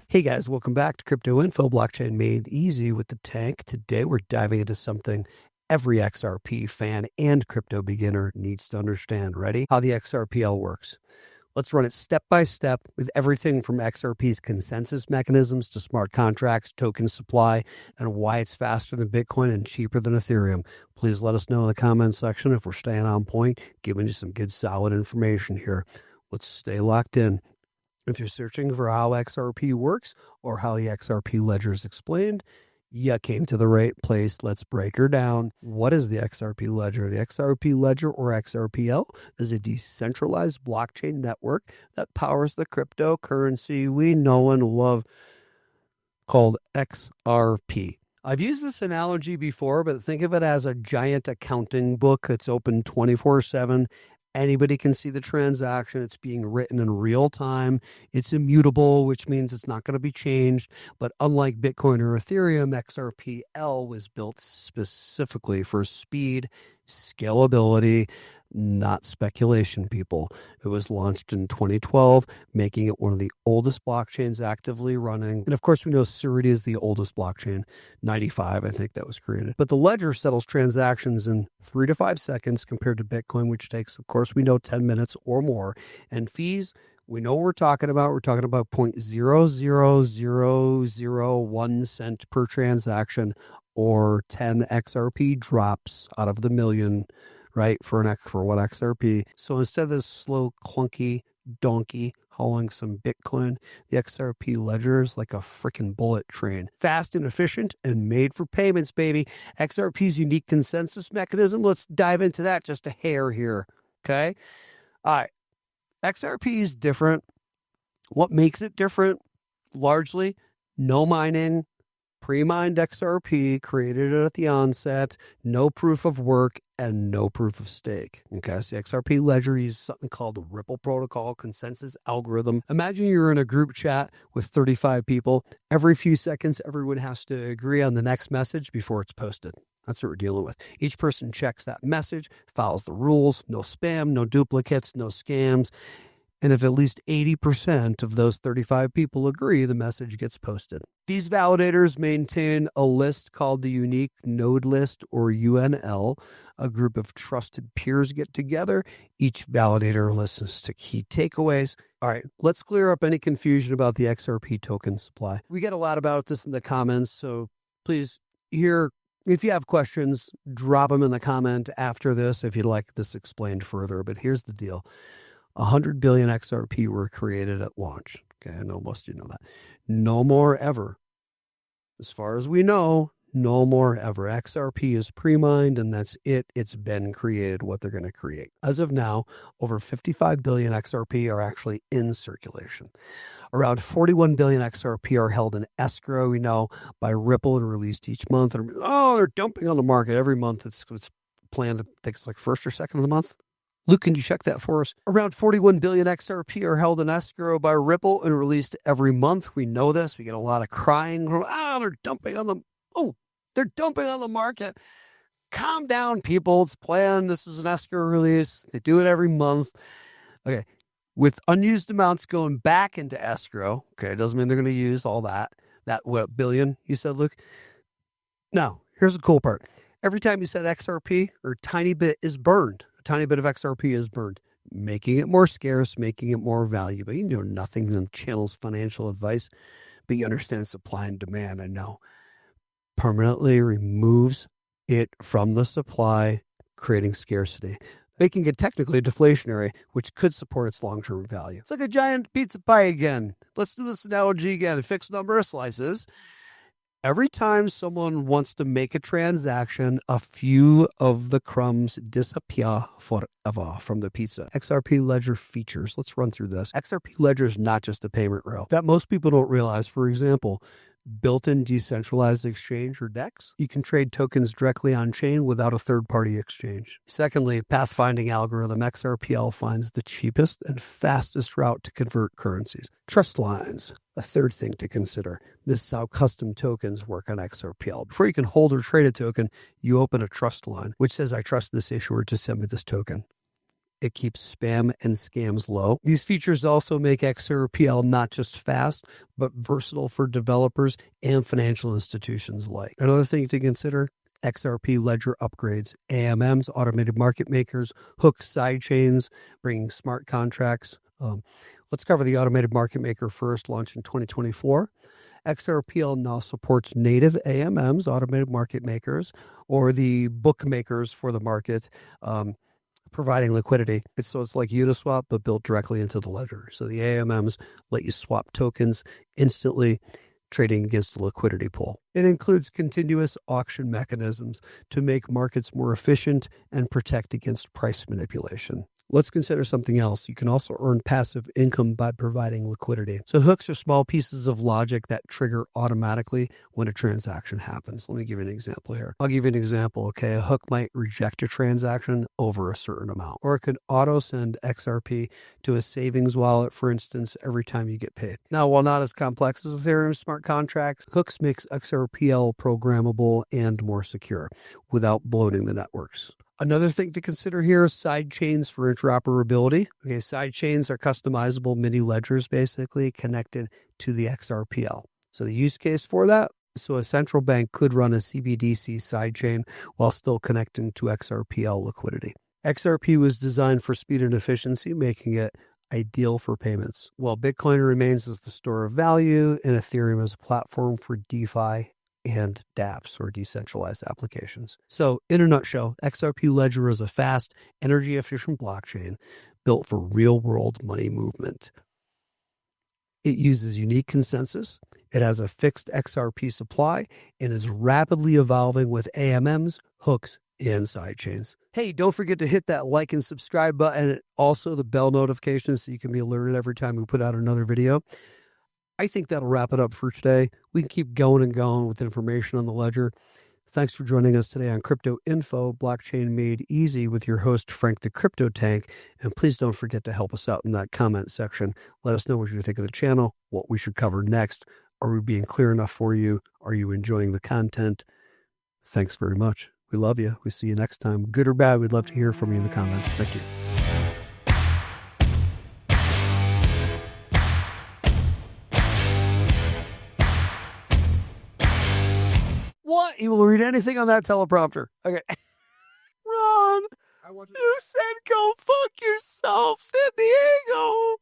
Hey guys, welcome back to Crypto Info, Blockchain Made Easy with the Tank. Today we're diving into something every XRP fan and crypto beginner needs to understand. Ready? How the XRPL works. Let's run it step by step with everything from XRP's consensus mechanisms to smart contracts, token supply, and why it's faster than Bitcoin and cheaper than Ethereum. Please let us know in the comments section if we're staying on point, giving you some good solid information here. Let's stay locked in. If you're searching for how XRP works or how the XRP Ledger is explained, you came to the right place. Let's break her down. What is the XRP Ledger? The XRP Ledger, or XRPL, is a decentralized blockchain network that powers the cryptocurrency we know and love called XRP. I've used this analogy before, but think of it as a giant accounting book. It's open 24/7. Anybody can see the transaction. It's being written in real time. It's immutable, which means it's not going to be changed. But unlike Bitcoin or Ethereum, XRPL was built specifically for speed, scalability, not speculation, people. It was launched in 2012, making it one of the oldest blockchains actively running. And of course, we know Scarcity is the oldest blockchain, 95, I think that was created. But the ledger settles transactions in 3 to 5 seconds compared to Bitcoin, which takes, of course, we know 10 minutes or more. And fees, we know what we're talking about. We're talking about 0.00001 cent per transaction, or 10 XRP drops out of the million, right, for one XRP. So instead of this slow, clunky donkey hauling some Bitcoin, the XRP Ledger is like a freaking bullet train. Fast and efficient and made for payments, baby. XRP's unique consensus mechanism, let's dive into that just a hair here, okay? All right, XRP is different. What makes it different? Largely, no mining. Pre-mined XRP, created it at the onset, no proof of work, and no proof of stake. Okay, so the XRP Ledger uses something called the Ripple Protocol consensus algorithm. Imagine you're in a group chat with 35 people. Every few seconds, everyone has to agree on the next message before it's posted. That's what we're dealing with. Each person checks that message, follows the rules, no spam, no duplicates, no scams. And if at least 80% of those 35 people agree, the message gets posted. These validators maintain a list called the Unique Node List, or UNL. A group of trusted peers get together. Each validator listens to key takeaways. All right, let's clear up any confusion about the XRP token supply. We get a lot about this in the comments, so please, if you have questions, drop them in the comment after this if you'd like this explained further. But here's the deal. 100 billion XRP were created at launch. Okay, I know most of you know that. No more ever. As far as we know, no more ever. XRP is pre-mined, and that's it. It's been created, what they're going to create. As of now, over 55 billion XRP are actually in circulation. Around 41 billion XRP are held in escrow, we know, by Ripple and released each month. And, they're dumping on the market every month. It's planned, I think it's like first or second of the month. Luke, can you check that for us? Around 41 billion XRP are held in escrow by Ripple and released every month. We know this. We get a lot of crying. They're dumping on them. Oh, they're dumping on the market. Calm down, people. It's planned. This is an escrow release. They do it every month. Okay. With unused amounts going back into escrow, okay, it doesn't mean they're going to use all that. That, what, billion, you said, Luke? Now, here's the cool part. Every time you said XRP, or a tiny bit is burned. Tiny bit of XRP is burned, making it more scarce, making it more valuable. You know nothing in the channel's financial advice, but you understand supply and demand. I know. Permanently removes it from the supply, creating scarcity, making it technically deflationary, which could support its long-term value. It's like a giant pizza pie again. Let's do this analogy again. A fixed number of slices. Every time someone wants to make a transaction, a few of the crumbs disappear forever from the pizza. XRP Ledger features. Let's run through this. XRP Ledger is not just a payment rail. That most people don't realize. For example, built-in decentralized exchange, or DEX. You can trade tokens directly on-chain without a third-party exchange. Secondly, Pathfinding algorithm, XRPL finds the cheapest and fastest route to convert currencies. Trustlines, a third thing to consider. This is how custom tokens work on XRPL. Before you can hold or trade a token, you open a trust line, which says, I trust this issuer to send me this token. It keeps spam and scams low. These features also make XRPL not just fast, but versatile for developers and financial institutions alike. Another thing to consider, XRP Ledger upgrades, AMMs, automated market makers, hook sidechains, bringing smart contracts. Let's cover the automated market maker first, launched in 2024. XRPL now supports native AMMs, automated market makers, or the bookmakers for the market, providing liquidity. It's like Uniswap, but built directly into the ledger. So the AMMs let you swap tokens instantly, trading against the liquidity pool. It includes continuous auction mechanisms to make markets more efficient and protect against price manipulation. Let's consider something else. You can also earn passive income by providing liquidity. So hooks are small pieces of logic that trigger automatically when a transaction happens. Let me give you an example here. I'll give you an example. Okay, a hook might reject a transaction over a certain amount, or it could auto send XRP to a savings wallet, for instance, every time you get paid. Now, while not as complex as Ethereum smart contracts, hooks makes XRPL programmable and more secure without bloating the networks. Another thing to consider here is sidechains for interoperability. Okay, sidechains are customizable mini ledgers basically connected to the XRPL. So the use case for that, so a central bank could run a CBDC sidechain while still connecting to XRPL liquidity. XRP was designed for speed and efficiency, making it ideal for payments. While Bitcoin remains as the store of value and Ethereum as a platform for DeFi and dApps, or decentralized applications. So in a nutshell, XRP Ledger is a fast, energy-efficient blockchain built for real-world money movement. It uses unique consensus. It has a fixed XRP supply and is rapidly evolving with AMMs, hooks, and sidechains. Hey, don't forget to hit that like and subscribe button, and also the bell notification so you can be alerted every time we put out another video. I think that'll wrap it up for today. We can keep going and going with information on the ledger. Thanks for joining us today on Crypto Info, Blockchain Made Easy with your host, Frank the Crypto Tank. And please don't forget to help us out in that comment section. Let us know what you think of the channel, what we should cover next. Are we being clear enough for you? Are you enjoying the content? Thanks very much. We love you. We see you next time. Good or bad, we'd love to hear from you in the comments. Thank you. What? You will read anything on that teleprompter. Okay. Ron, you said go fuck yourself, San Diego.